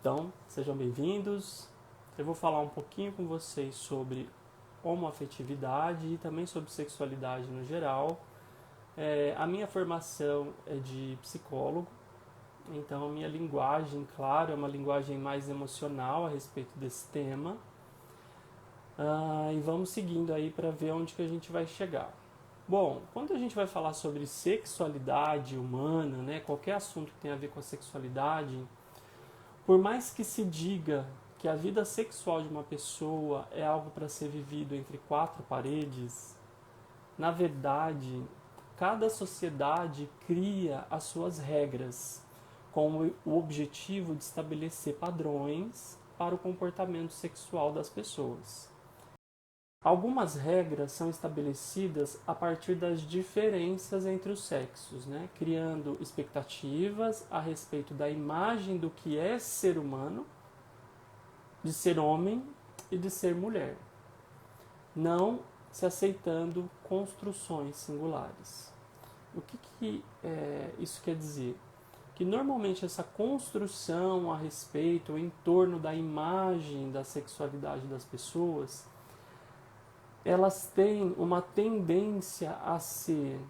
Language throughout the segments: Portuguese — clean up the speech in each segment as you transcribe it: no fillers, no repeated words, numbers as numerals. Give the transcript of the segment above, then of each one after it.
Então, sejam bem-vindos. Eu vou falar um pouquinho com vocês sobre homoafetividade e também sobre sexualidade no geral. A minha formação é de psicólogo, então a minha linguagem, claro, é uma linguagem mais emocional a respeito desse tema. E vamos seguindo aí para ver onde que a gente vai chegar. Bom, quando a gente vai falar sobre sexualidade humana, né, qualquer assunto que tenha a ver com a sexualidade, por mais que se diga que a vida sexual de uma pessoa é algo para ser vivido entre quatro paredes, na verdade, cada sociedade cria as suas regras, com o objetivo de estabelecer padrões para o comportamento sexual das pessoas. Algumas regras são estabelecidas a partir das diferenças entre os sexos, né? Criando expectativas a respeito da imagem do que é ser humano, de ser homem e de ser mulher, não se aceitando construções singulares. O que isso quer dizer? Que normalmente essa construção a respeito, em torno da imagem da sexualidade das pessoas, elas têm uma tendência a ser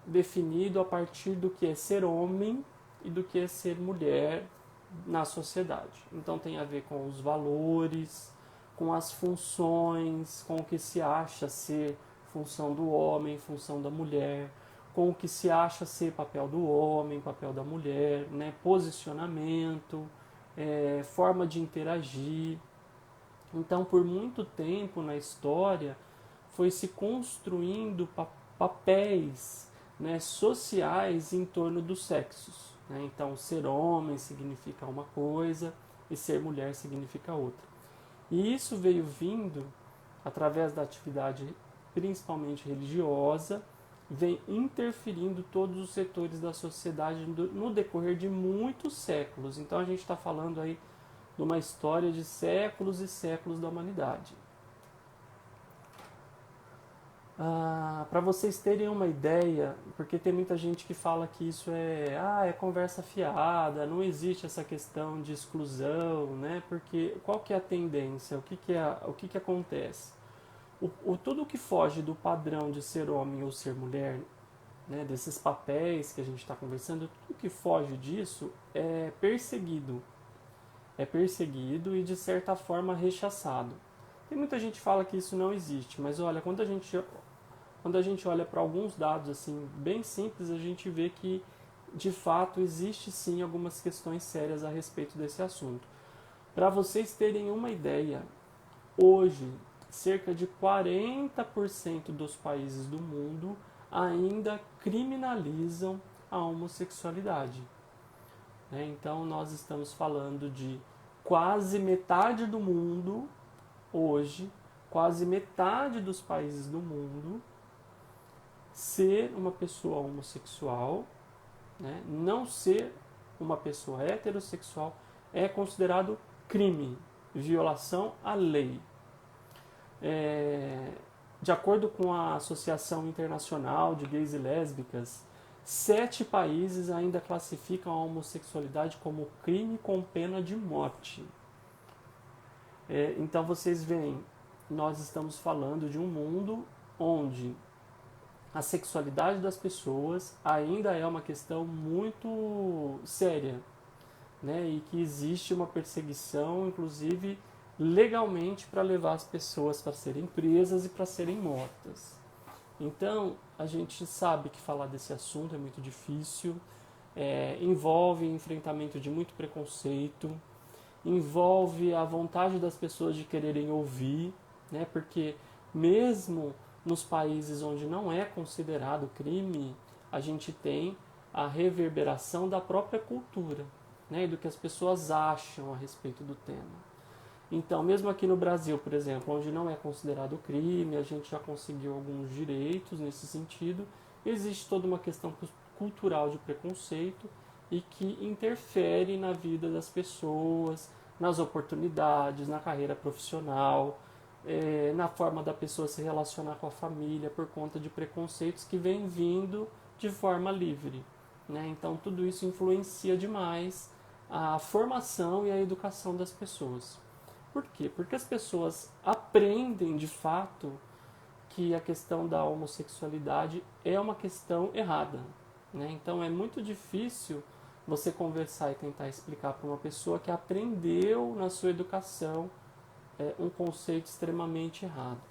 definido a partir do que é ser homem e do que é ser mulher na sociedade. Então tem a ver com os valores, com as funções, com o que se acha ser função do homem, função da mulher, com o que se acha ser papel do homem, papel da mulher, né? Posicionamento, forma de interagir. Então, por muito tempo na história, foi se construindo papéis, né, sociais em torno dos sexos. Né? Então, ser homem significa uma coisa e ser mulher significa outra. E isso veio vindo através da atividade principalmente religiosa, vem interferindo todos os setores da sociedade no decorrer de muitos séculos. Então, a gente está falando aí de uma história de séculos e séculos da humanidade. Para vocês terem uma ideia, porque tem muita gente que fala que isso é conversa fiada, não existe essa questão de exclusão, né? Porque qual que é a tendência? O que acontece? Tudo que foge do padrão de ser homem ou ser mulher, né, desses papéis que a gente está conversando, tudo que foge disso é perseguido. É perseguido e de certa forma rechaçado. Tem muita gente que fala que isso não existe, mas olha, quando a gente olha para alguns dados assim bem simples, a gente vê que de fato existe sim algumas questões sérias a respeito desse assunto. Para vocês terem uma ideia, hoje cerca de 40% dos países do mundo ainda criminalizam a homossexualidade. Então nós estamos falando de quase metade do mundo hoje, quase metade dos países do mundo, ser uma pessoa homossexual, né? Não ser uma pessoa heterossexual é considerado crime, violação à lei. De acordo com a Associação Internacional de Gays e Lésbicas, 7 países ainda classificam a homossexualidade como crime com pena de morte. Então vocês veem, nós estamos falando de um mundo onde a sexualidade das pessoas ainda é uma questão muito séria, né? E que existe uma perseguição, inclusive legalmente, para levar as pessoas para serem presas e para serem mortas. Então, a gente sabe que falar desse assunto é muito difícil, envolve enfrentamento de muito preconceito, envolve a vontade das pessoas de quererem ouvir, né? Porque mesmo nos países onde não é considerado crime, a gente tem a reverberação da própria cultura, né? E do que as pessoas acham a respeito do tema. Então, mesmo aqui no Brasil, por exemplo, onde não é considerado crime, a gente já conseguiu alguns direitos nesse sentido, existe toda uma questão cultural de preconceito e que interfere na vida das pessoas, nas oportunidades, na carreira profissional, na forma da pessoa se relacionar com a família por conta de preconceitos que vêm vindo de forma livre. Né? Então tudo isso influencia demais a formação e a educação das pessoas. Por quê? Porque as pessoas aprendem de fato que a questão da homossexualidade é uma questão errada, né? Então é muito difícil você conversar e tentar explicar para uma pessoa que aprendeu na sua educação um conceito extremamente errado.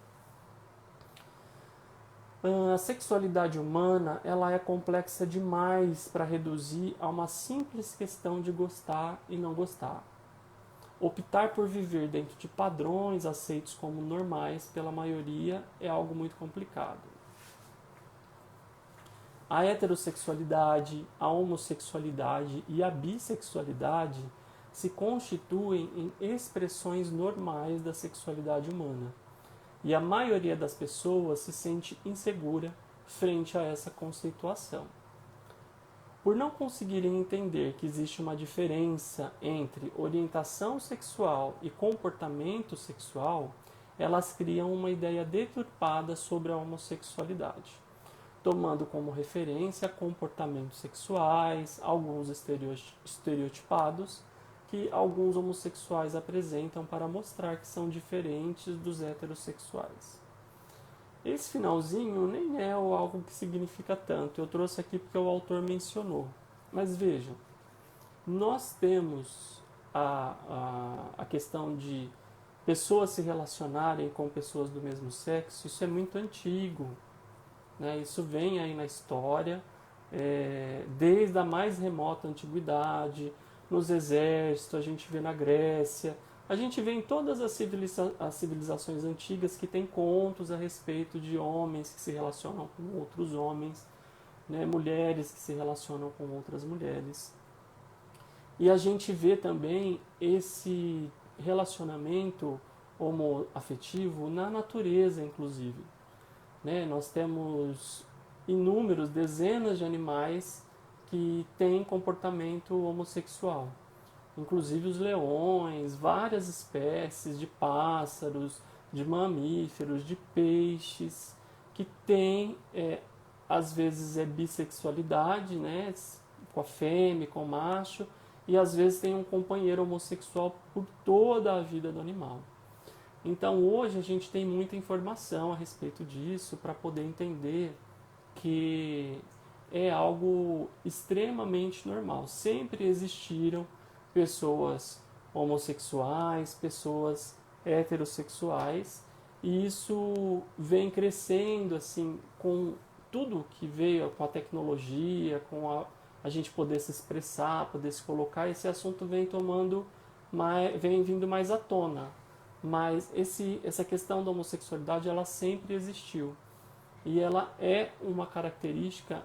A sexualidade humana ela é complexa demais para reduzir a uma simples questão de gostar e não gostar. Optar por viver dentro de padrões aceitos como normais pela maioria é algo muito complicado. A heterossexualidade, a homossexualidade e a bissexualidade se constituem em expressões normais da sexualidade humana. E a maioria das pessoas se sente insegura frente a essa conceituação. Por não conseguirem entender que existe uma diferença entre orientação sexual e comportamento sexual, elas criam uma ideia deturpada sobre a homossexualidade, tomando como referência comportamentos sexuais, alguns estereotipados, que alguns homossexuais apresentam para mostrar que são diferentes dos heterossexuais. Esse finalzinho nem é algo que significa tanto, eu trouxe aqui porque o autor mencionou. Mas vejam, nós temos a questão de pessoas se relacionarem com pessoas do mesmo sexo, isso é muito antigo, né? Isso vem aí na história, desde a mais remota antiguidade, nos exércitos, a gente vê na Grécia, a gente vê em todas as civilizações antigas que tem contos a respeito de homens que se relacionam com outros homens, né, mulheres que se relacionam com outras mulheres. E a gente vê também esse relacionamento homoafetivo na natureza, inclusive. Né? Nós temos inúmeros, dezenas de animais que têm comportamento homossexual. Inclusive os leões, várias espécies de pássaros, de mamíferos, de peixes, que têm, às vezes é bissexualidade, né, com a fêmea, com o macho, e às vezes tem um companheiro homossexual por toda a vida do animal. Então hoje a gente tem muita informação a respeito disso para poder entender que é algo extremamente normal. Sempre existiram pessoas homossexuais, pessoas heterossexuais, e isso vem crescendo assim com tudo que veio com a tecnologia, com a gente poder se expressar, poder se colocar, esse assunto vem vem vindo mais à tona. Mas essa questão da homossexualidade ela sempre existiu. E ela é uma característica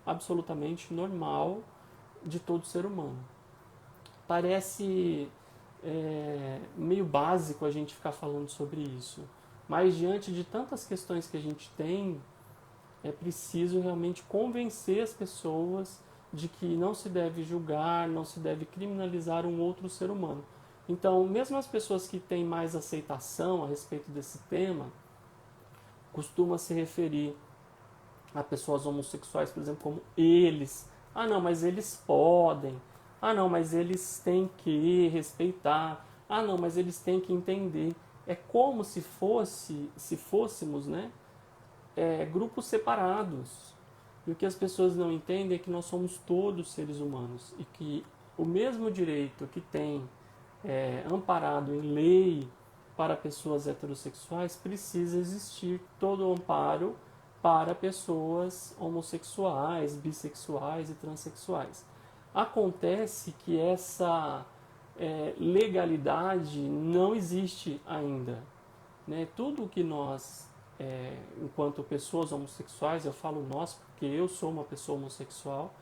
absolutamente normal de todo ser humano. Parece meio básico a gente ficar falando sobre isso, mas diante de tantas questões que a gente tem, é preciso realmente convencer as pessoas de que não se deve julgar, não se deve criminalizar um outro ser humano. Então, mesmo as pessoas que têm mais aceitação a respeito desse tema, costuma se referir a pessoas homossexuais, por exemplo, como eles. Ah, não, mas eles podem. Ah, não, mas eles têm que respeitar. Ah, não, mas eles têm que entender. É como se fôssemos, né, grupos separados. E o que as pessoas não entendem é que nós somos todos seres humanos e que o mesmo direito que tem amparado em lei para pessoas heterossexuais precisa existir todo o amparo para pessoas homossexuais, bissexuais e transexuais. Acontece que essa legalidade não existe ainda. Né? Tudo que nós, enquanto pessoas homossexuais, eu falo nós porque eu sou uma pessoa homossexual,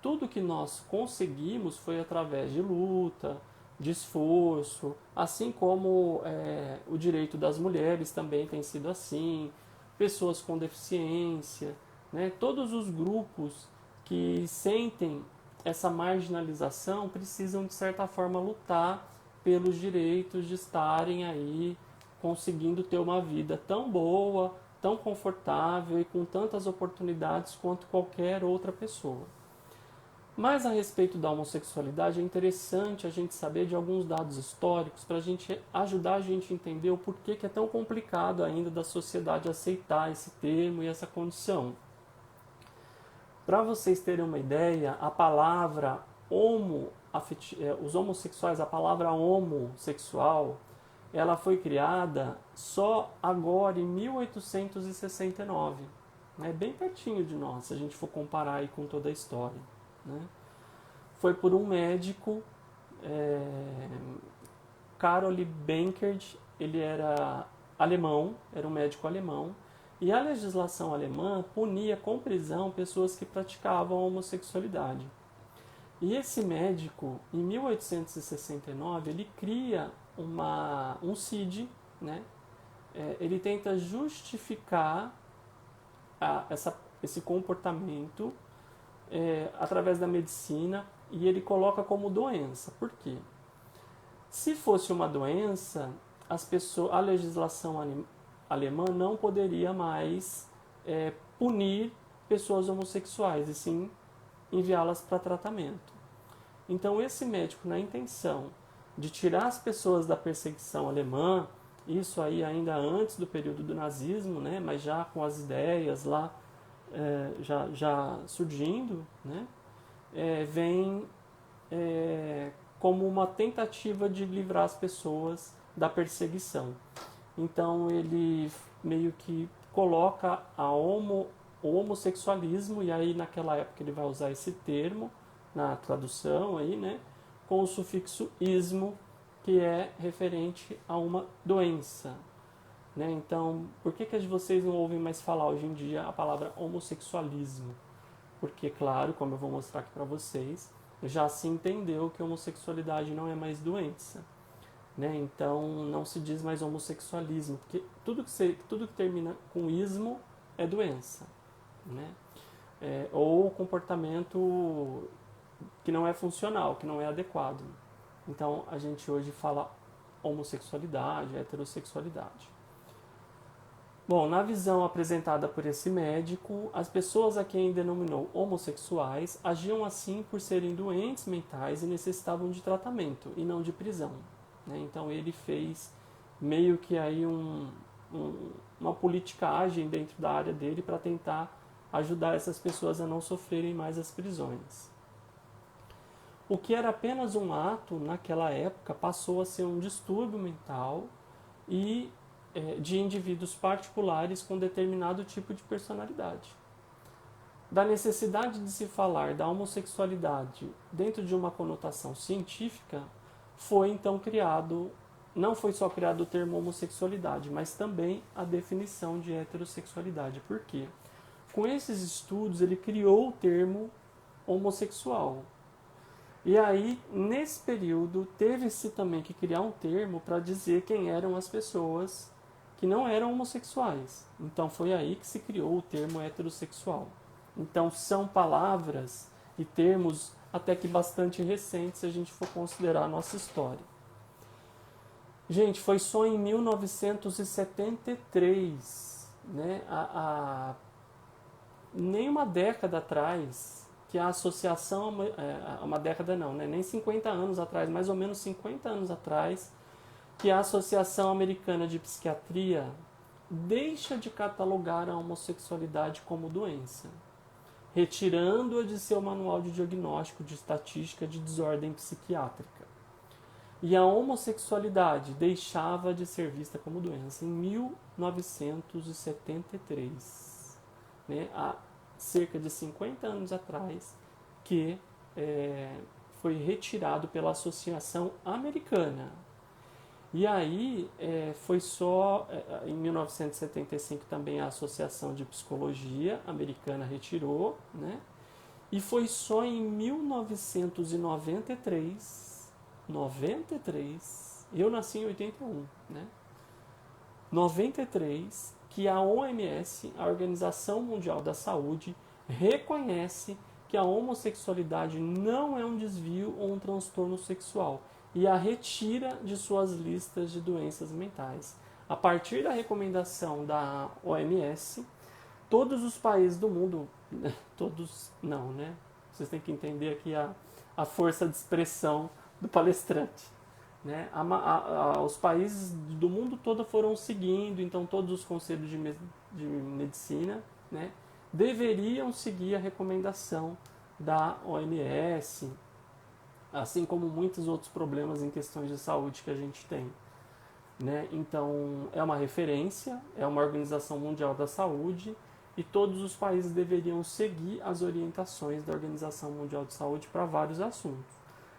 tudo que nós conseguimos foi através de luta, de esforço, assim como o direito das mulheres também tem sido assim, pessoas com deficiência, né? Todos os grupos que sentem essa marginalização precisam de certa forma lutar pelos direitos de estarem aí conseguindo ter uma vida tão boa, tão confortável e com tantas oportunidades quanto qualquer outra pessoa. Mas a respeito da homossexualidade é interessante a gente saber de alguns dados históricos para a gente ajudar a gente a entender o porquê que é tão complicado ainda da sociedade aceitar esse termo e essa condição. Para vocês terem uma ideia, a palavra os homossexuais, a palavra homossexual, ela foi criada só agora em 1869. É bem pertinho de nós, se a gente for comparar aí com toda a história. Né? Foi por um médico, Karol Bankert, ele era alemão, era um médico alemão, e a legislação alemã punia com prisão pessoas que praticavam a homossexualidade. E esse médico, em 1869, ele cria um CID, né? Ele tenta justificar esse comportamento através da medicina, e ele coloca como doença. Por quê? Se fosse uma doença, a legislação alemã não poderia mais punir pessoas homossexuais, e sim enviá-las para tratamento. Então esse médico, na intenção de tirar as pessoas da perseguição alemã, isso aí ainda antes do período do nazismo, né, mas já com as ideias lá já surgindo, né, vem como uma tentativa de livrar as pessoas da perseguição. Então ele meio que coloca o homossexualismo, e aí naquela época ele vai usar esse termo na tradução aí, né, com o sufixo ismo, que é referente a uma doença. Né? Então, por que vocês não ouvem mais falar hoje em dia a palavra homossexualismo? Porque, claro, como eu vou mostrar aqui para vocês, já se entendeu que a homossexualidade não é mais doença. Né? Então, não se diz mais homossexualismo, porque tudo que termina com ismo é doença. Né? Ou comportamento que não é funcional, que não é adequado. Então, a gente hoje fala homossexualidade, heterossexualidade. Bom, na visão apresentada por esse médico, as pessoas a quem denominou homossexuais agiam assim por serem doentes mentais e necessitavam de tratamento, e não de prisão. Né? Então ele fez meio que aí uma politicagem dentro da área dele para tentar ajudar essas pessoas a não sofrerem mais as prisões. O que era apenas um ato, naquela época, passou a ser um distúrbio mental e de indivíduos particulares com determinado tipo de personalidade. Da necessidade de se falar da homossexualidade dentro de uma conotação científica, foi então criado, não foi só criado o termo homossexualidade, mas também a definição de heterossexualidade. Por quê? Com esses estudos, ele criou o termo homossexual. E aí, nesse período, teve-se também que criar um termo para dizer quem eram as pessoas que não eram homossexuais. Então foi aí que se criou o termo heterossexual. Então são palavras e termos até que bastante recentes se a gente for considerar a nossa história. Gente, foi só em 1973, né, nem uma década atrás, que a associação, uma década não, né, nem 50 anos atrás, mais ou menos 50 anos atrás, que a Associação Americana de Psiquiatria deixa de catalogar a homossexualidade como doença, retirando-a de seu manual de diagnóstico de estatística de desordem psiquiátrica. E a homossexualidade deixava de ser vista como doença em 1973, né? Há cerca de 50 anos atrás, que foi retirado pela Associação Americana. E aí foi só em 1975 também a Associação de Psicologia Americana retirou, né? E foi só em 1993, eu nasci em 81, né? 93, que a OMS, a Organização Mundial da Saúde, reconhece que a homossexualidade não é um desvio ou um transtorno sexual e a retira de suas listas de doenças mentais. A partir da recomendação da OMS, todos os países do mundo, todos não, né? Vocês têm que entender aqui a força de expressão do palestrante. Né? Os países do mundo todo foram seguindo, então todos os conselhos de medicina, né, deveriam seguir a recomendação da OMS, assim como muitos outros problemas em questões de saúde que a gente tem. Né? Então, é uma referência, é uma Organização Mundial da Saúde e todos os países deveriam seguir as orientações da Organização Mundial de Saúde para vários assuntos.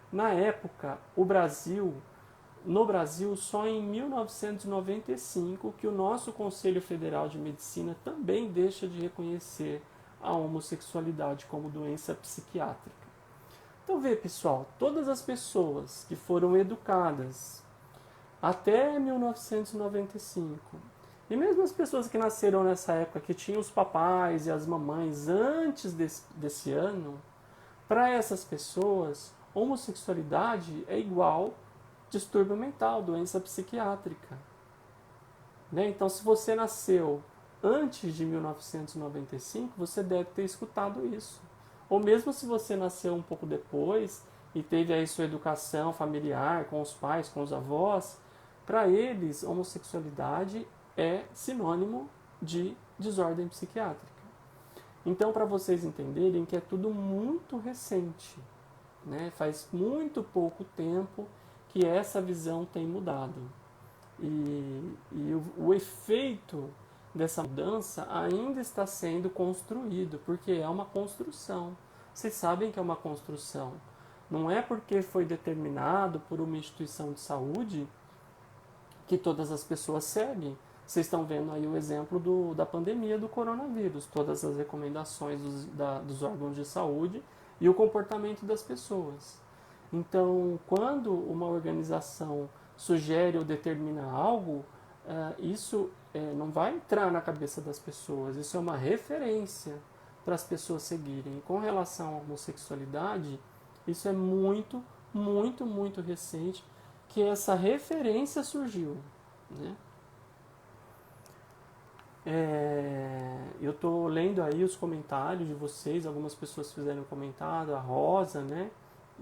Na época, no Brasil, só em 1995 que o nosso Conselho Federal de Medicina também deixa de reconhecer a homossexualidade como doença psiquiátrica. Então, vê, pessoal, todas as pessoas que foram educadas até 1995, e mesmo as pessoas que nasceram nessa época, que tinham os papais e as mamães antes desse ano, para essas pessoas, homossexualidade é igual distúrbio mental, doença psiquiátrica. Né? Então, se você nasceu antes de 1995, você deve ter escutado isso. Ou mesmo se você nasceu um pouco depois e teve aí sua educação familiar com os pais, com os avós, para eles, homossexualidade é sinônimo de desordem psiquiátrica. Então, para vocês entenderem que é tudo muito recente, né? Faz muito pouco tempo que essa visão tem mudado. E o efeito dessa mudança ainda está sendo construído, porque é uma construção. Vocês sabem que é uma construção. Não é porque foi determinado por uma instituição de saúde que todas as pessoas seguem. Vocês estão vendo aí o exemplo da pandemia do coronavírus, todas as recomendações dos órgãos de saúde e o comportamento das pessoas. Então, quando uma organização sugere ou determina algo, isso não vai entrar na cabeça das pessoas, isso é uma referência para as pessoas seguirem. E com relação à homossexualidade, isso é muito, muito, muito recente que essa referência surgiu. Né? Eu estou lendo aí os comentários de vocês, algumas pessoas fizeram um comentário, a Rosa, né?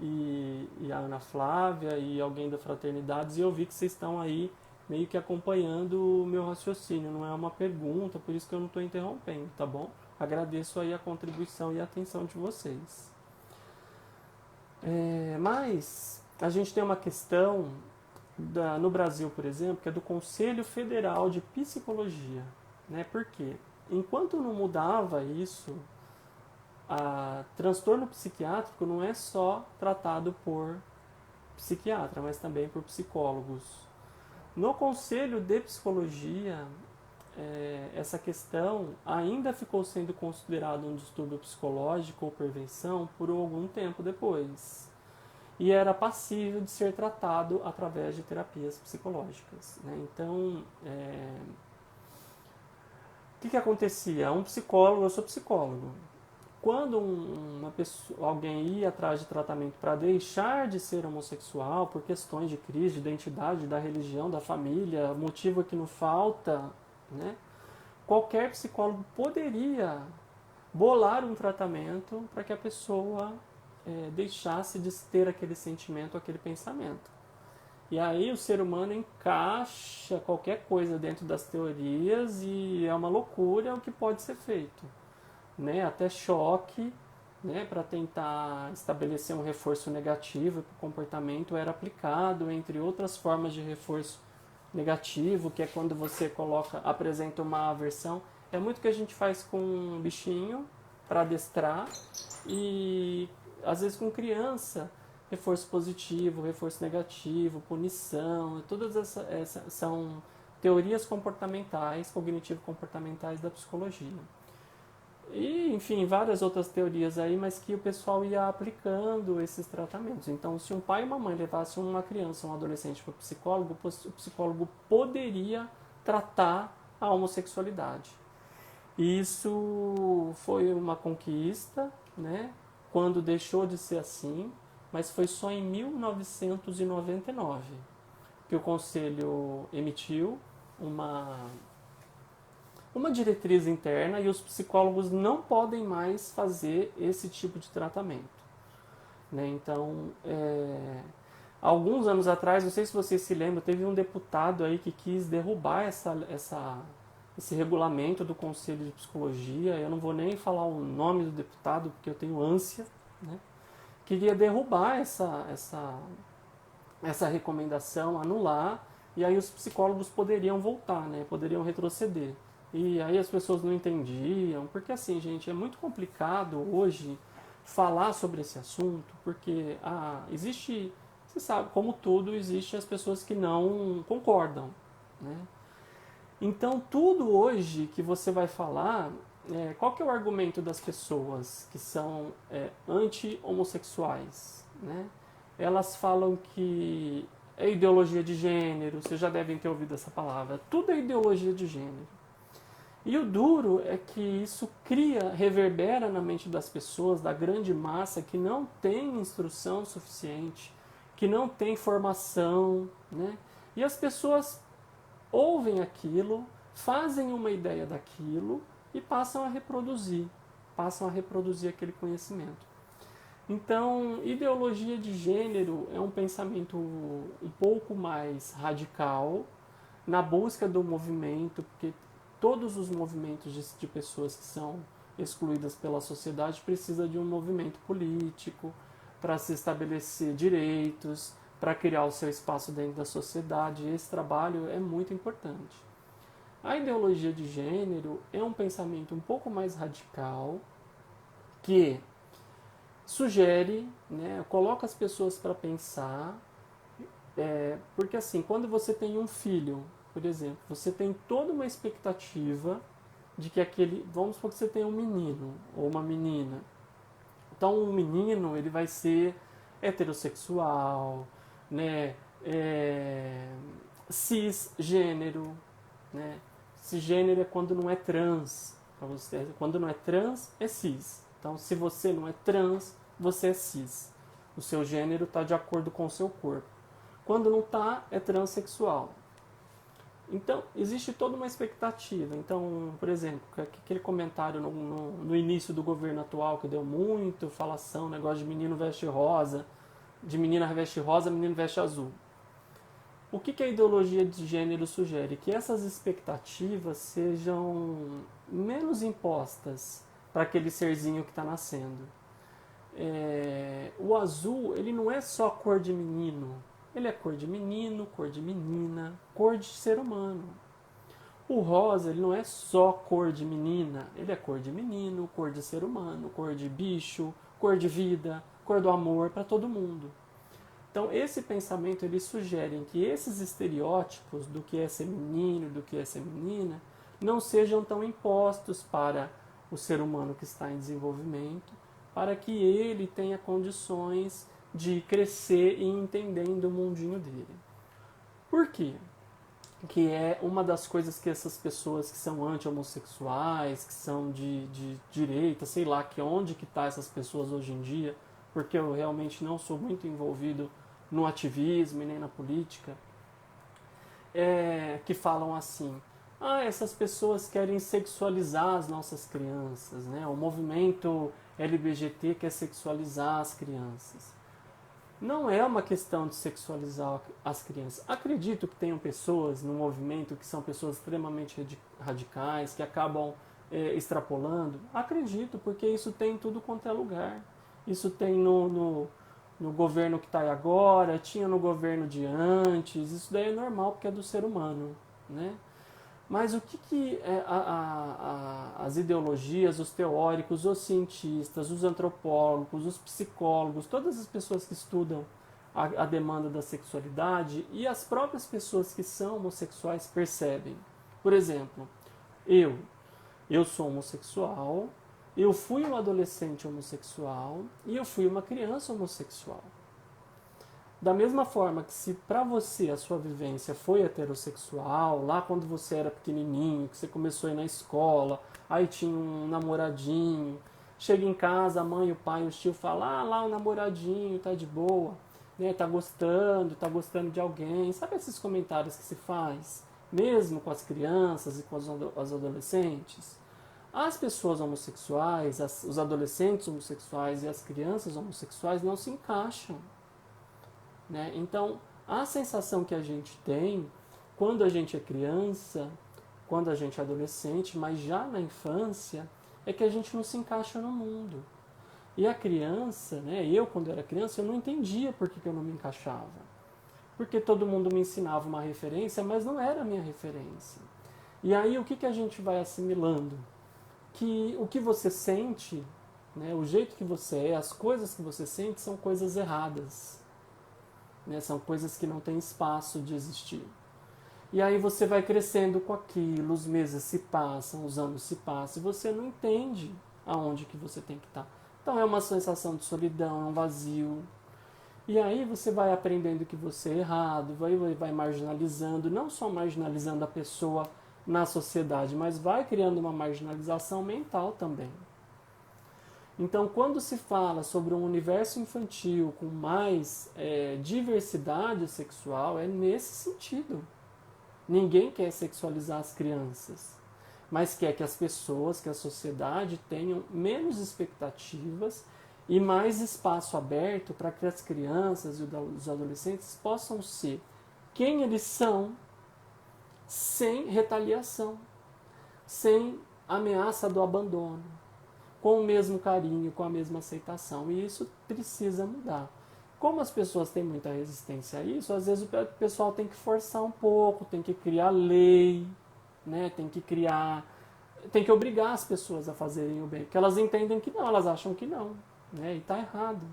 E a Ana Flávia e alguém da Fraternidades, e eu vi que vocês estão aí meio que acompanhando o meu raciocínio, não é uma pergunta, por isso que eu não estou interrompendo, tá bom? Agradeço aí a contribuição e a atenção de vocês. Mas a gente tem uma questão no Brasil, por exemplo, que é do Conselho Federal de Psicologia. Né? Por quê? Enquanto não mudava isso, transtorno psiquiátrico não é só tratado por psiquiatra, mas também por psicólogos. No Conselho de Psicologia, essa questão ainda ficou sendo considerada um distúrbio psicológico ou prevenção por algum tempo depois. E era passível de ser tratado através de terapias psicológicas. Né? Então, o que acontecia? Um psicólogo, eu sou psicólogo, quando alguém ia atrás de tratamento para deixar de ser homossexual por questões de crise de identidade, da religião, da família, motivo que não falta, né? Qualquer psicólogo poderia bolar um tratamento para que a pessoa deixasse de ter aquele sentimento, aquele pensamento. E aí o ser humano encaixa qualquer coisa dentro das teorias e é uma loucura o que pode ser feito. Né? Até choque, né? Para tentar estabelecer um reforço negativo para o comportamento era aplicado, entre outras formas de reforço negativo, que é quando você apresenta uma aversão. É muito o que a gente faz com um bichinho para adestrar e às vezes com criança, reforço positivo, reforço negativo, punição, todas essas são teorias comportamentais, cognitivo-comportamentais da psicologia. E, enfim, várias outras teorias aí, mas que o pessoal ia aplicando esses tratamentos. Então, se um pai e uma mãe levassem uma criança, um adolescente para o psicólogo poderia tratar a homossexualidade. E isso foi uma conquista, né? Quando deixou de ser assim, mas foi só em 1999 que o Conselho emitiu uma diretriz interna e os psicólogos não podem mais fazer esse tipo de tratamento. Né? Então, alguns anos atrás, não sei se vocês se lembram, teve um deputado aí que quis derrubar esse regulamento do Conselho de Psicologia. Eu não vou nem falar o nome do deputado, porque eu tenho ânsia, né? Queria derrubar essa recomendação, anular, e aí os psicólogos poderiam voltar, né? Poderiam retroceder. E aí as pessoas não entendiam, porque assim, gente, é muito complicado hoje falar sobre esse assunto, porque existe, você sabe, como tudo, existe as pessoas que não concordam, né? Então, tudo hoje que você vai falar, qual que é o argumento das pessoas que são anti-homossexuais, né? Elas falam que é ideologia de gênero, vocês já devem ter ouvido essa palavra, tudo é ideologia de gênero. E o duro é que isso reverbera na mente das pessoas, da grande massa que não tem instrução suficiente, que não tem formação, né? E as pessoas ouvem aquilo, fazem uma ideia daquilo e passam a reproduzir aquele conhecimento. Então, ideologia de gênero é um pensamento um pouco mais radical na busca do movimento, porque todos os movimentos de pessoas que são excluídas pela sociedade precisam de um movimento político para se estabelecer direitos, para criar o seu espaço dentro da sociedade. E esse trabalho é muito importante. A ideologia de gênero é um pensamento um pouco mais radical que sugere, né, coloca as pessoas para pensar, porque assim, quando você tem um filho, por exemplo, você tem toda uma expectativa de que vamos supor que você tem um menino ou uma menina. Então, o menino, ele vai ser heterossexual, né, cisgênero, né? Cisgênero é quando não é trans, para você. Quando não é trans, é cis. Então, se você não é trans, você é cis. O seu gênero está de acordo com o seu corpo. Quando não está, é transexual. Então, existe toda uma expectativa. Então, por exemplo, aquele comentário no início do governo atual que deu muito falação, negócio de menino veste rosa, de menina veste rosa, menino veste azul. O que a ideologia de gênero sugere? Que essas expectativas sejam menos impostas para aquele serzinho que está nascendo. O azul, ele não é só cor de menino. Ele é cor de menino, cor de menina, cor de ser humano. O rosa, ele não é só cor de menina. Ele é cor de menino, cor de ser humano, cor de bicho, cor de vida, cor do amor para todo mundo. Então, esse pensamento, ele sugere que esses estereótipos do que é ser menino, do que é ser menina, não sejam tão impostos para o ser humano que está em desenvolvimento, para que ele tenha condições de crescer e entendendo o mundinho dele. Por quê? Que é uma das coisas que essas pessoas que são anti-homossexuais, que são de direita, sei lá, que onde que tá essas pessoas hoje em dia, porque eu realmente não sou muito envolvido no ativismo e nem na política, que falam assim: essas pessoas querem sexualizar as nossas crianças, né? O movimento LGBT quer sexualizar as crianças. Não é uma questão de sexualizar as crianças. Acredito que tenham pessoas no movimento que são pessoas extremamente radicais, que acabam extrapolando. Acredito, porque isso tem em tudo quanto é lugar. Isso tem no governo que está agora, tinha no governo de antes. Isso daí é normal, porque é do ser humano, né? Mas o que as ideologias, os teóricos, os cientistas, os antropólogos, os psicólogos, todas as pessoas que estudam a demanda da sexualidade e as próprias pessoas que são homossexuais percebem? Por exemplo, eu sou homossexual, eu fui um adolescente homossexual e eu fui uma criança homossexual. Da mesma forma que se para você a sua vivência foi heterossexual, lá quando você era pequenininho, que você começou a ir na escola, aí tinha um namoradinho, chega em casa, a mãe, o pai, o tio falam: lá o namoradinho, tá de boa, né, tá gostando de alguém. Sabe esses comentários que se faz? mesmo com as crianças e com os adolescentes. As pessoas homossexuais, os adolescentes homossexuais e as crianças homossexuais não se encaixam, né? Então, a sensação que a gente tem quando a gente é criança, quando a gente é adolescente, mas já na infância, é que a gente não se encaixa no mundo. E a criança, né, eu quando era criança, eu não entendia por que eu não me encaixava. Porque todo mundo me ensinava uma referência, mas não era a minha referência. E aí o que a gente vai assimilando? Que o que você sente, né, o jeito que você é, as coisas que você sente são coisas erradas. Né, são coisas que não têm espaço de existir. E aí você vai crescendo com aquilo, os meses se passam, os anos se passam, e você não entende aonde que você tem que estar. Então é uma sensação de solidão, é um vazio. E aí você vai aprendendo que você é errado, vai marginalizando, não só marginalizando a pessoa na sociedade, mas vai criando uma marginalização mental também. Então, quando se fala sobre um universo infantil com mais diversidade sexual, é nesse sentido. Ninguém quer sexualizar as crianças, mas quer que as pessoas, que a sociedade tenham menos expectativas e mais espaço aberto para que as crianças e os adolescentes possam ser quem eles são, sem retaliação, sem ameaça do abandono, com o mesmo carinho, com a mesma aceitação. E isso precisa mudar. Como as pessoas têm muita resistência a isso, às vezes o pessoal tem que forçar um pouco, tem que criar lei, né? Tem que obrigar as pessoas a fazerem o bem, porque elas entendem que não, elas acham que não, né? E está errado.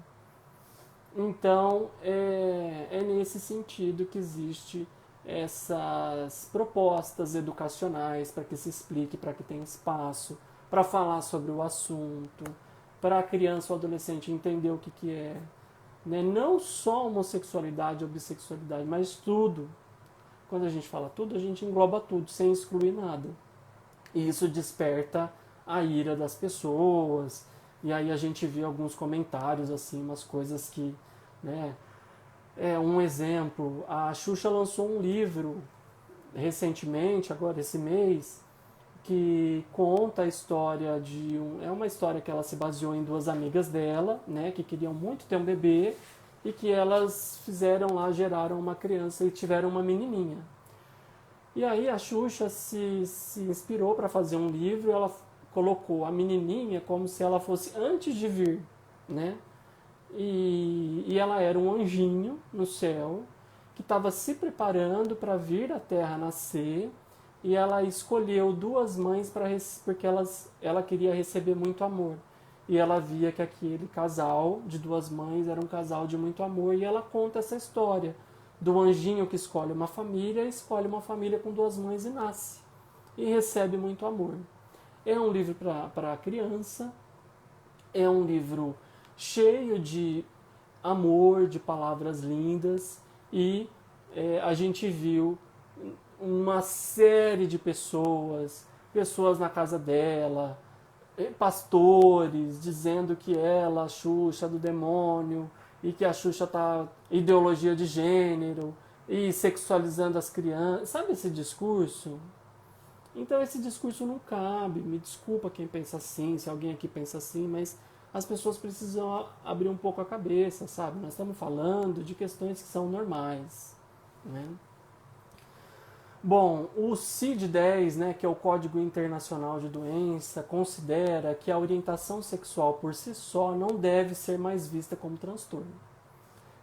Então, é nesse sentido que existe essas propostas educacionais para que se explique, para que tenha espaço, para falar sobre o assunto, para a criança ou adolescente entender o que é. Né? Não só homossexualidade ou bissexualidade, mas tudo. Quando a gente fala tudo, a gente engloba tudo, sem excluir nada. E isso desperta a ira das pessoas. E aí a gente vê alguns comentários, assim, umas coisas que... Né? Um exemplo, a Xuxa lançou um livro recentemente, agora esse mês, que conta a história de é uma história que ela se baseou em duas amigas dela, né, que queriam muito ter um bebê e que elas fizeram lá, geraram uma criança e tiveram uma menininha. E aí a Xuxa se inspirou para fazer um livro, ela colocou a menininha como se ela fosse antes de vir, né? E ela era um anjinho no céu que estava se preparando para vir à Terra nascer. E ela escolheu duas mães porque ela queria receber muito amor. E ela via que aquele casal de duas mães era um casal de muito amor. E ela conta essa história do anjinho que escolhe uma família com duas mães e nasce. E recebe muito amor. É um livro para criança. É um livro cheio de amor, de palavras lindas. E a gente viu uma série de pessoas na casa dela, pastores dizendo que ela, a Xuxa, é do demônio, e que a Xuxa tá ideologia de gênero, e sexualizando as crianças. Sabe esse discurso? Então esse discurso não cabe. Me desculpa quem pensa assim, se alguém aqui pensa assim, mas as pessoas precisam abrir um pouco a cabeça, sabe? Nós estamos falando de questões que são normais, né? Bom, o CID-10, né, que é o Código Internacional de Doença, considera que a orientação sexual por si só não deve ser mais vista como transtorno.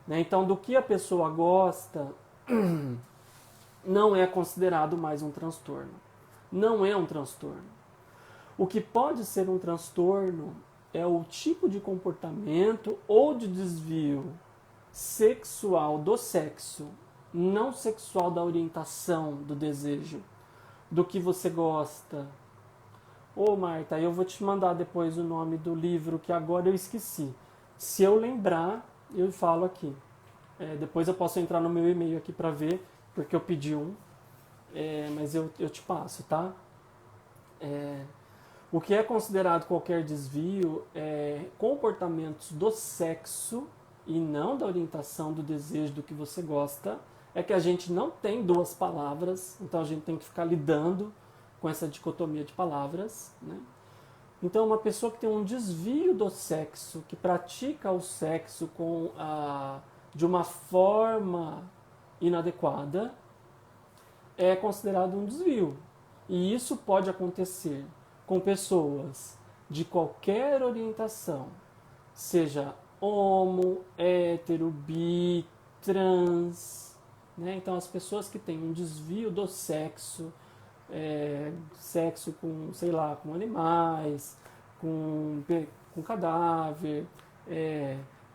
Né? Então, do que a pessoa gosta, não é considerado mais um transtorno. Não é um transtorno. O que pode ser um transtorno é o tipo de comportamento ou de desvio sexual do sexo, não sexual da orientação, do desejo, do que você gosta. Ô Marta, eu vou te mandar depois o nome do livro que agora eu esqueci. Se eu lembrar, eu falo aqui. Depois eu posso entrar no meu e-mail aqui para ver, porque eu pedi um, mas eu te passo, tá? O que é considerado qualquer desvio é comportamentos do sexo e não da orientação, do desejo, do que você gosta, é que a gente não tem duas palavras, então a gente tem que ficar lidando com essa dicotomia de palavras, né? Então, uma pessoa que tem um desvio do sexo, que pratica o sexo de uma forma inadequada, é considerado um desvio. E isso pode acontecer com pessoas de qualquer orientação, seja homo, hétero, bi, trans, né? Então, as pessoas que têm um desvio do sexo, sexo com, sei lá, com animais, com cadáver,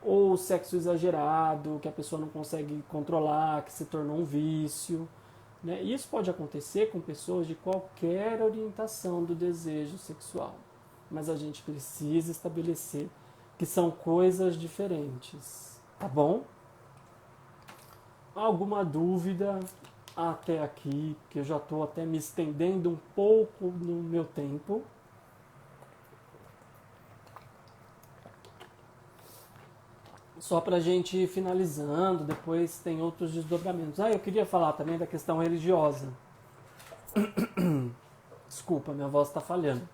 ou sexo exagerado, que a pessoa não consegue controlar, que se tornou um vício, né? Isso pode acontecer com pessoas de qualquer orientação do desejo sexual, mas a gente precisa estabelecer que são coisas diferentes, tá bom? Alguma dúvida até aqui, que eu já estou até me estendendo um pouco no meu tempo. Só para a gente ir finalizando, depois tem outros desdobramentos. Eu queria falar também da questão religiosa. Desculpa, minha voz está falhando.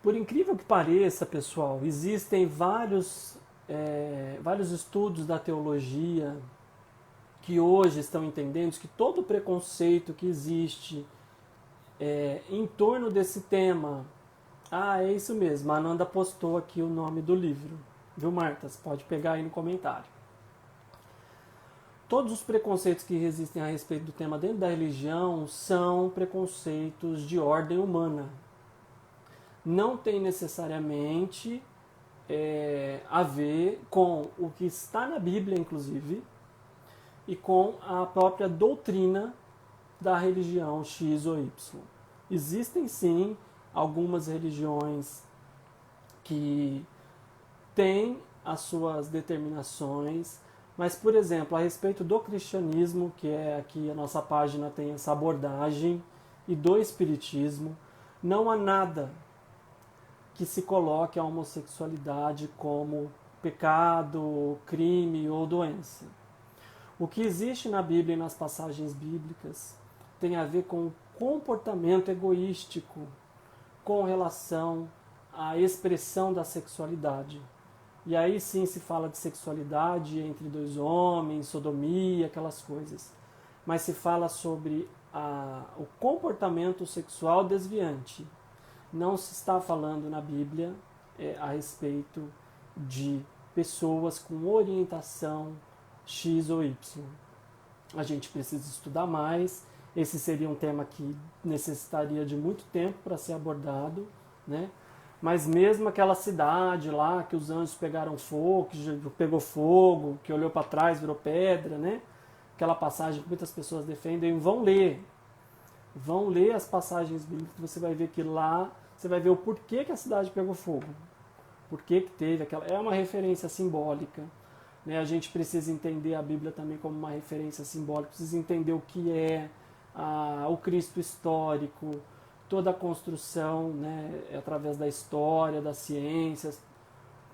Por incrível que pareça, pessoal, existem vários estudos da teologia que hoje estão entendendo que todo o preconceito que existe em torno desse tema... é isso mesmo, a Ananda postou aqui o nome do livro. Viu, Marta? Você pode pegar aí no comentário. Todos os preconceitos que existem a respeito do tema dentro da religião são preconceitos de ordem humana. Não tem necessariamente a ver com o que está na Bíblia, inclusive, e com a própria doutrina da religião X ou Y. Existem, sim, algumas religiões que têm as suas determinações, mas, por exemplo, a respeito do cristianismo, que é aqui a nossa página tem essa abordagem, e do espiritismo, não há nada que se coloque a homossexualidade como pecado, crime ou doença. O que existe na Bíblia e nas passagens bíblicas tem a ver com o comportamento egoístico com relação à expressão da sexualidade. E aí sim se fala de sexualidade entre dois homens, sodomia, aquelas coisas. Mas se fala sobre o comportamento sexual desviante. Não se está falando na Bíblia a respeito de pessoas com orientação X ou Y. A gente precisa estudar mais. Esse seria um tema que necessitaria de muito tempo para ser abordado, né? Mas mesmo aquela cidade lá que os anjos pegaram fogo, que pegou fogo, que olhou para trás, virou pedra, né? Aquela passagem que muitas pessoas defendem, vão ler as passagens bíblicas, você vai ver que lá, você vai ver o porquê que a cidade pegou fogo, porquê que teve aquela, é uma referência simbólica, né? A gente precisa entender a Bíblia também como uma referência simbólica, precisa entender o que é o Cristo histórico, toda a construção, né, através da história, das ciências,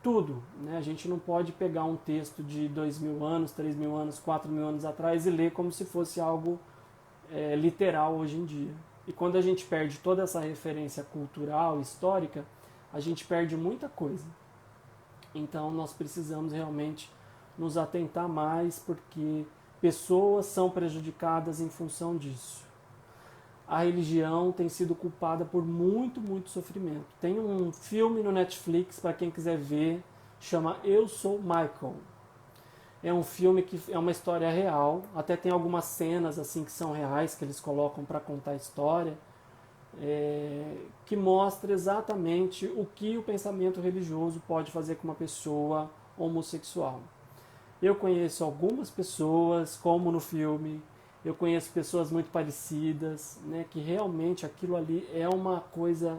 tudo, né? A gente não pode pegar um texto de 2.000 anos, 3.000 anos, 4.000 anos atrás e ler como se fosse algo literal hoje em dia. E quando a gente perde toda essa referência cultural, histórica, a gente perde muita coisa. Então nós precisamos realmente nos atentar mais, porque pessoas são prejudicadas em função disso. A religião tem sido culpada por muito, muito sofrimento. Tem um filme no Netflix, para quem quiser ver, chama Eu Sou Michael. É um filme que é uma história real, até tem algumas cenas assim que são reais, que eles colocam para contar a história, que mostra exatamente o que o pensamento religioso pode fazer com uma pessoa homossexual. Eu conheço algumas pessoas, como no filme, eu conheço pessoas muito parecidas, né, que realmente aquilo ali é uma coisa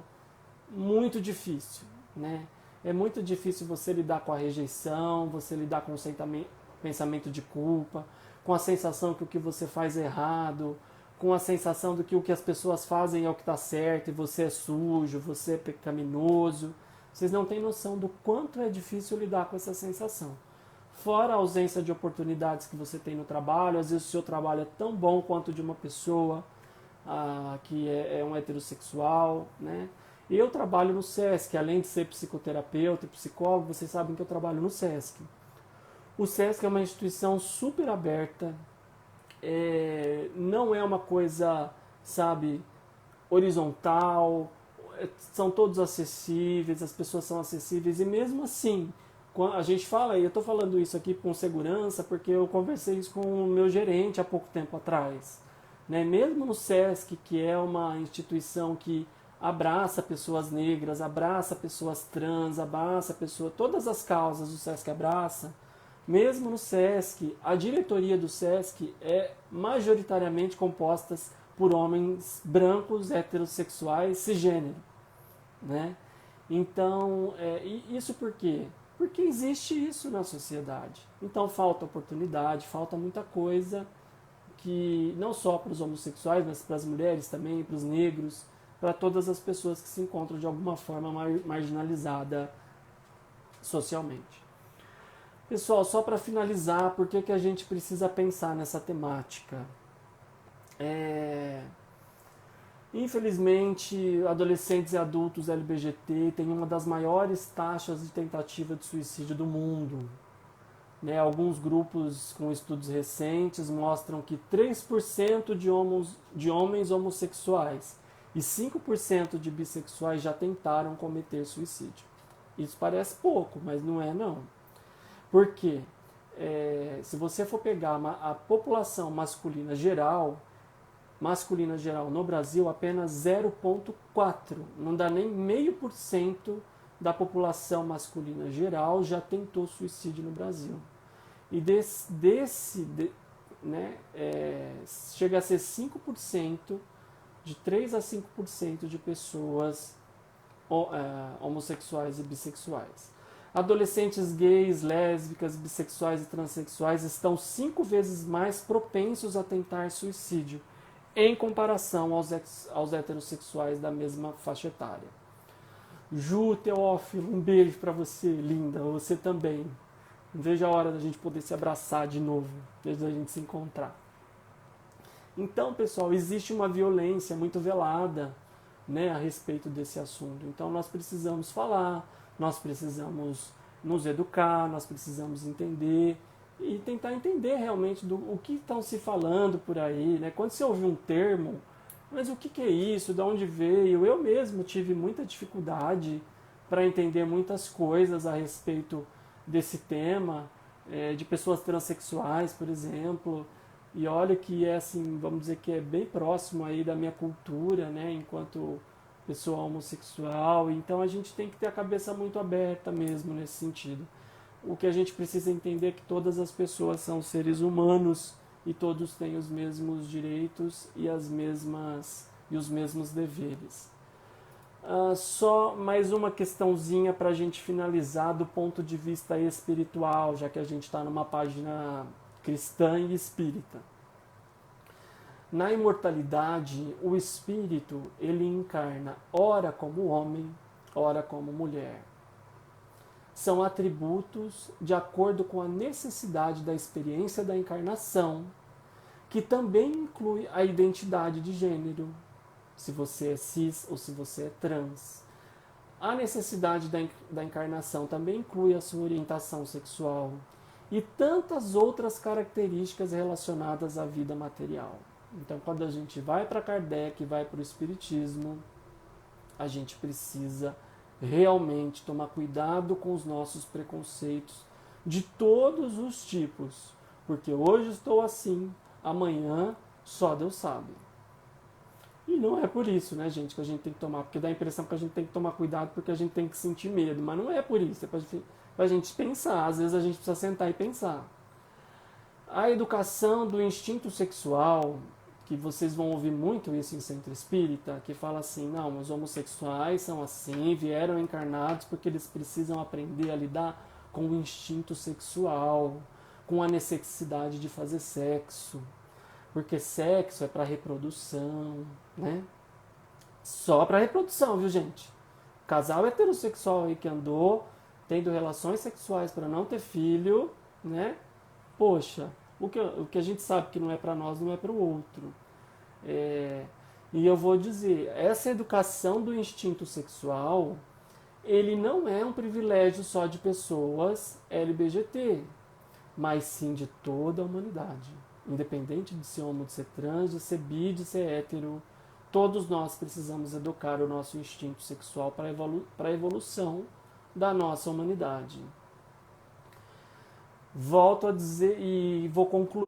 muito difícil, né? É muito difícil você lidar com a rejeição, você lidar com o pensamento de culpa, com a sensação que o que você faz é errado, com a sensação de que o que as pessoas fazem é o que está certo e você é sujo, você é pecaminoso. Vocês não têm noção do quanto é difícil lidar com essa sensação. Fora a ausência de oportunidades que você tem no trabalho, às vezes o seu trabalho é tão bom quanto de uma pessoa que é um heterossexual, né? Eu trabalho no SESC, além de ser psicoterapeuta e psicólogo, vocês sabem que eu trabalho no SESC. O SESC é uma instituição super aberta, não é uma coisa, sabe, horizontal, são todos acessíveis, as pessoas são acessíveis, e mesmo assim, a gente fala, e eu estou falando isso aqui com segurança, porque eu conversei isso com o meu gerente há pouco tempo atrás. Né? Mesmo no SESC, que é uma instituição que abraça pessoas negras, abraça pessoas trans, abraça pessoas, todas as causas o SESC abraça, mesmo no SESC, a diretoria do SESC é majoritariamente composta por homens brancos, heterossexuais, cisgênero. Né? Então, isso por quê? Porque existe isso na sociedade. Então falta oportunidade, falta muita coisa, que não só para os homossexuais, mas para as mulheres também, para os negros, para todas as pessoas que se encontram de alguma forma marginalizadas socialmente. Pessoal, só para finalizar, por que a gente precisa pensar nessa temática? Infelizmente, adolescentes e adultos LGBT têm uma das maiores taxas de tentativa de suicídio do mundo. Né, alguns grupos com estudos recentes mostram que 3% de homens homossexuais e 5% de bissexuais já tentaram cometer suicídio. Isso parece pouco, mas não é não. Por quê? Se você for pegar a população masculina geral no Brasil, apenas 0,4%, não dá nem 0,5% da população masculina geral já tentou suicídio no Brasil. E chega a ser 5%, de 3 a 5% de pessoas homossexuais e bissexuais. Adolescentes gays, lésbicas, bissexuais e transexuais estão 5 vezes mais propensos a tentar suicídio em comparação aos heterossexuais da mesma faixa etária. Ju Teófilo, um beijo pra você, linda, você também. Não vejo a hora da gente poder se abraçar de novo, desde a gente se encontrar. Então, pessoal, existe uma violência muito velada, né, a respeito desse assunto. Então nós precisamos falar, nós precisamos nos educar, nós precisamos entender e tentar entender realmente o que estão se falando por aí, né? Quando você ouve um termo, mas o que é isso, de onde veio? Eu mesmo tive muita dificuldade para entender muitas coisas a respeito desse tema, de pessoas transexuais, por exemplo, e olha que é assim, vamos dizer que é bem próximo aí da minha cultura, né, enquanto pessoa homossexual, então a gente tem que ter a cabeça muito aberta mesmo nesse sentido. O que a gente precisa entender é que todas as pessoas são seres humanos e todos têm os mesmos direitos e os mesmos deveres. Só mais uma questãozinha para a gente finalizar do ponto de vista espiritual, já que a gente está numa página cristã e espírita. Na imortalidade, o espírito ele encarna ora como homem, ora como mulher. São atributos de acordo com a necessidade da experiência da encarnação, que também inclui a identidade de gênero, se você é cis ou se você é trans. A necessidade da encarnação também inclui a sua orientação sexual e tantas outras características relacionadas à vida material. Então, quando a gente vai para Kardec, vai para o Espiritismo, a gente precisa realmente tomar cuidado com os nossos preconceitos de todos os tipos, porque hoje estou assim, amanhã só Deus sabe. E não é por isso, né, gente, que a gente tem que tomar, porque dá a impressão que a gente tem que tomar cuidado porque a gente tem que sentir medo, mas não é por isso, é para a gente pensar, às vezes a gente precisa sentar e pensar. A educação do instinto sexual, que vocês vão ouvir muito isso em centro espírita, que fala assim, não, os homossexuais são assim, vieram encarnados porque eles precisam aprender a lidar com o instinto sexual, com a necessidade de fazer sexo, porque sexo é para reprodução, né? Só para reprodução, viu, gente? Casal heterossexual aí que andou tendo relações sexuais para não ter filho, né? Poxa, o que a gente sabe que não é para nós, não é para o outro. É, e eu vou dizer, essa educação do instinto sexual, ele não é um privilégio só de pessoas LGBT, mas sim de toda a humanidade. Independente de ser homo, de ser trans, de ser bi, de ser hétero, todos nós precisamos educar o nosso instinto sexual para a evolução da nossa humanidade. Volto a dizer e vou concluir.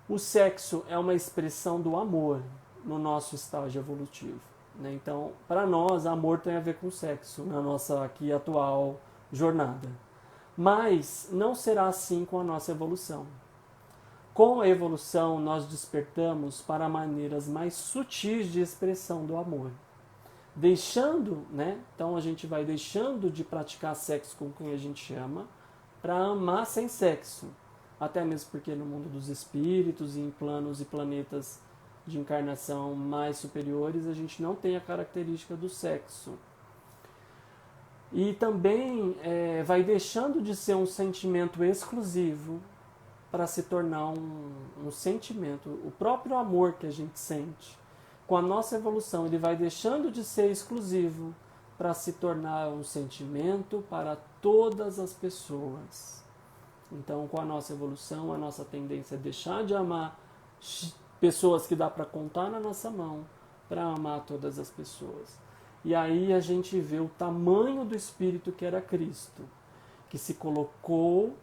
O sexo é uma expressão do amor no nosso estágio evolutivo, né? Então, para nós, amor tem a ver com sexo na nossa aqui atual jornada. Mas não será assim com a nossa evolução. Com a evolução, nós despertamos para maneiras mais sutis de expressão do amor. Deixando, né? Então a gente vai deixando de praticar sexo com quem a gente ama para amar sem sexo. Até mesmo porque no mundo dos espíritos e em planos e planetas de encarnação mais superiores, a gente não tem a característica do sexo. E também vai deixando de ser um sentimento exclusivo para se tornar um sentimento. O próprio amor que a gente sente, com a nossa evolução, ele vai deixando de ser exclusivo para se tornar um sentimento para todas as pessoas. Então, com a nossa evolução, a nossa tendência é deixar de amar pessoas que dá para contar na nossa mão, para amar todas as pessoas. E aí a gente vê o tamanho do Espírito que era Cristo, que se colocou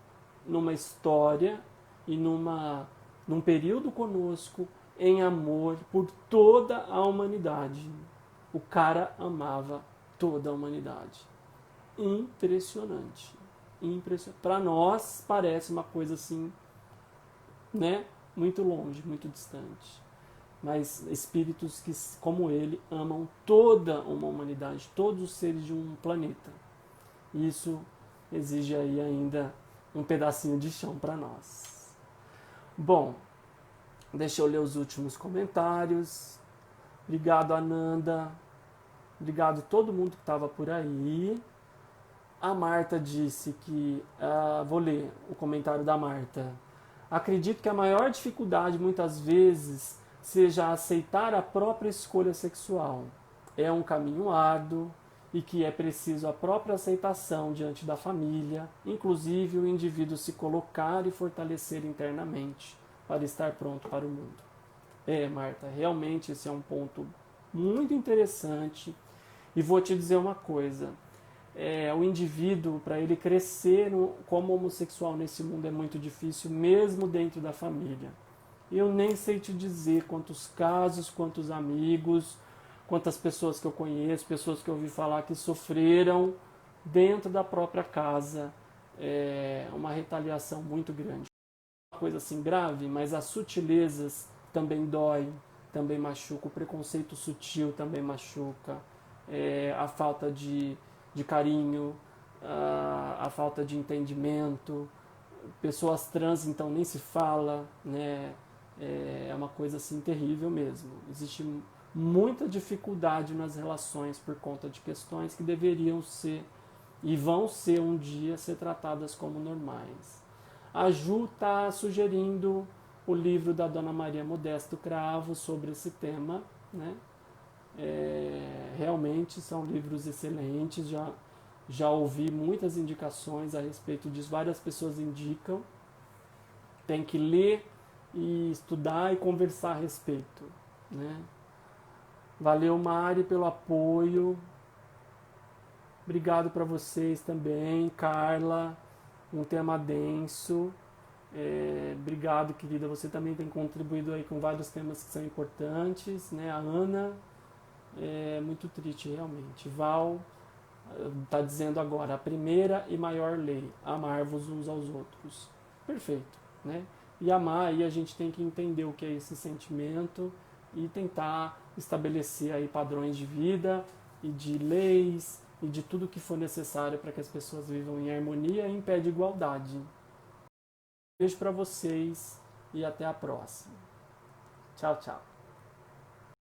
numa história e num período conosco em amor por toda a humanidade. O cara amava toda a humanidade. Impressionante. Impressionante. Para nós parece uma coisa assim, né? Muito longe, muito distante. Mas espíritos que, como ele, amam toda uma humanidade, todos os seres de um planeta. Isso exige aí ainda um pedacinho de chão para nós. Bom, deixa eu ler os últimos comentários. Obrigado, Ananda. Obrigado a todo mundo que estava por aí. A Marta disse que... vou ler o comentário da Marta. Acredito que a maior dificuldade, muitas vezes, seja aceitar a própria escolha sexual. É um caminho árduo e que é preciso a própria aceitação diante da família, inclusive o indivíduo se colocar e fortalecer internamente para estar pronto para o mundo. Marta, realmente esse é um ponto muito interessante. E vou te dizer uma coisa, o indivíduo, para ele crescer como homossexual nesse mundo é muito difícil, mesmo dentro da família. Eu nem sei te dizer quantos casos, quantos amigos, quantas pessoas que eu conheço, pessoas que eu ouvi falar que sofreram dentro da própria casa uma retaliação muito grande. Uma coisa assim grave, mas as sutilezas também dói, também machuca, o preconceito sutil também machuca, a falta de carinho, a falta de entendimento, pessoas trans então nem se fala, né? É uma coisa assim terrível mesmo. Existe muita dificuldade nas relações por conta de questões que deveriam ser e vão ser um dia ser tratadas como normais. A Ju está sugerindo o livro da Dona Maria Modesto Cravo sobre esse tema, né? Realmente são livros excelentes, já ouvi muitas indicações a respeito disso, várias pessoas indicam, tem que ler e estudar e conversar a respeito, né? Valeu, Mari, pelo apoio, obrigado para vocês também, Carla, um tema denso, obrigado, querida, você também tem contribuído aí com vários temas que são importantes, né? A Ana, muito triste realmente. Val está dizendo agora, a primeira e maior lei, amar-vos uns aos outros. Perfeito, né? E amar, aí a gente tem que entender o que é esse sentimento e tentar estabelecer aí padrões de vida e de leis e de tudo que for necessário para que as pessoas vivam em harmonia e em pé de igualdade. Beijo para vocês e até a próxima. Tchau, tchau.